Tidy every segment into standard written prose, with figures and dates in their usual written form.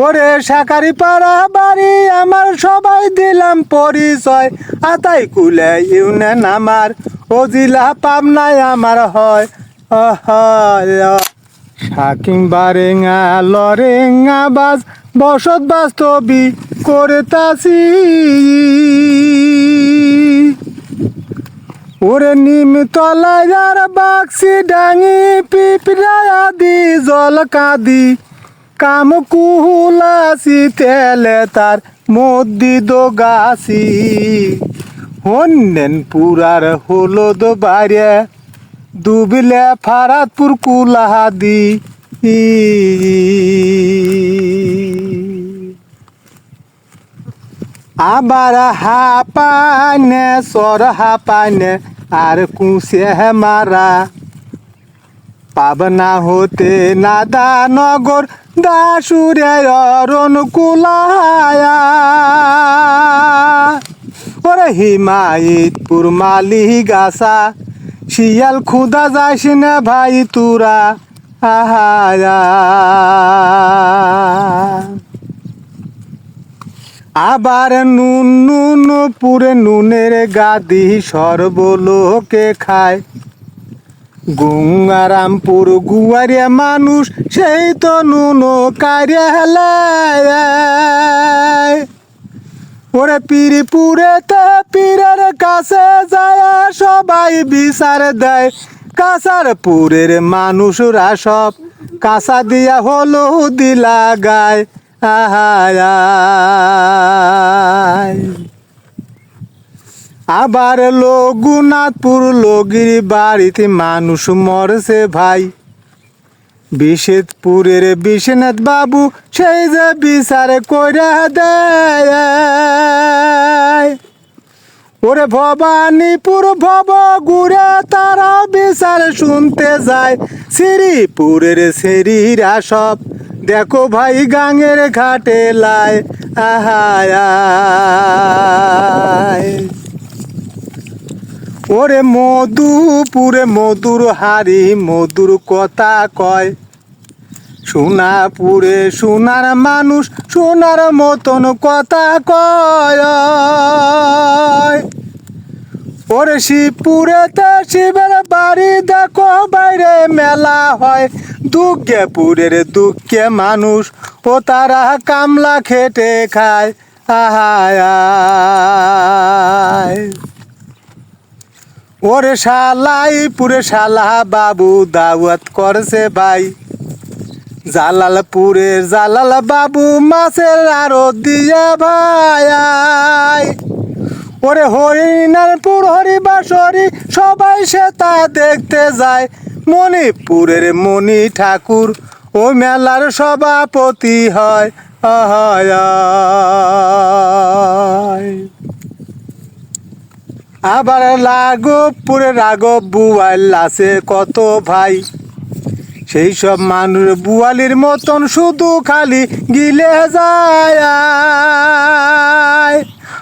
ওরে শাকারি পাড়া বাড়ি আমার সবাই দিলাম পরিচয় আতাই কুলে ইউনিয়ন আমার ও জেলা পাবনায় আমার হয় সাকিম বারেঙ্গা লরেঙ্গা বাজ বসত বাস্তবী করে তাছি ওরে নিম তলায় আর বাক্সি ডাঙি পিঁপড়া আদি জল কাঁদি কাম কুহুলাসি তেলে তার মদ্দি দো গাছি হন্যেন পুরার হলুদ বাইরে দুবিলে ফারাতপুর কুলাহাদি আবার হাপানে সর হাপানে আর কুসে মারা পাবনা হতে নাদানগর দাসুরে অরণ কুলায়া ওরে হিমায়তপুর মালি গাছা শিয়াল খুদা যাইস না ভাই তুরা আহায়া আবার নুন নুন পুরে নুনের গাদি সর্বলোকে খায় গঙ্গারামপুর গুয়ারিয়া মানুষ সেই তো নুন কারিয়া হেলায় ওরে পিরিপুরেতে পীরের কাছে যায় সবাই বিচার দেয় কাছারপুরের মানুষরা সব কাঁচা দিয়া হলো দিলা গায় আবার লঘুনাথপুর লগির বাড়িতে মানুষ মরছে ভাই বিশেষপুরের বিশ্বনাথ বাবু সেই যে বিচার কইরা দেয় ওরে ভবানীপুর ভব ঘুরে তারা বিচার শুনতে যায় শ্রীপুরের সেরিরা সব দেখো ভাই গাঙের ঘাটে লাই আহায় ওরে মধুপুরে মধুর হারি মধুর কথা কয় সোনাপুরে সোনার মানুষ সোনার মতন কথা কয় ওরে শিবপুরেতে শিবের বাড়ি দেখো বাইরে মেলা হয় দুর্গাপুরের দুঃখে মানুষ ও তারা কামলা খেটে খায় আহায় ওরে শালাইপুরে শালা বাবু দাওয়াত করছে ভাই জালালপুরের জালাল বাবু মাছের আরো দিয়ে ভাই ওরে হরিনারপুর হরিবাসরি সবাই সে তা দেখতে যায় মণিপুরের মণি ঠাকুর ও মেলার সভাপতি হয় আবার রাঘবপুরে রাঘব বুয়াল আছে কত ভাই সেই সব মানুষ বুয়ালির মতন শুধু খালি গিলে যায়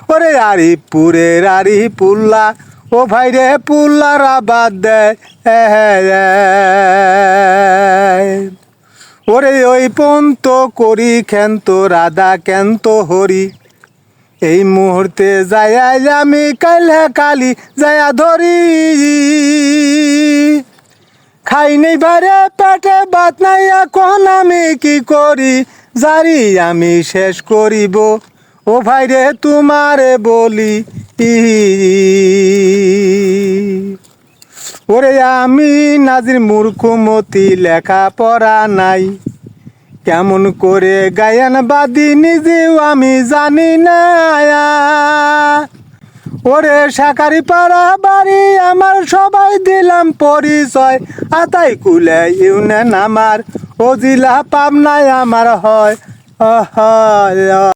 ওরে আরিপুরের আরিপুল্লা ও ভাই রে পুল্লার আবাদ দেয় ওরে ওই পন্ত করি খেন্ত রাধা কেন্ত হরি এই মুহূর্তে যায় আমি কাইলে কালি যায়া ধরি খাই নেই বারে পেটে বাত নাই এখন আমি কি করি জারি আমি শেষ করিব ও ভাই রে তোমারে বলি ওরে আমি নাজির মূর্খমতি লেখা পড়া নাই কেমন করে গায়ন বাদি নিজেও আমি জানি না ওরে শাকারি পাড়া বাড়ি আমার সবাই দিলাম পরিচয় আতাই কুলে ইউনিয়ন আমার ও জেলা পাবনায় আমার হয়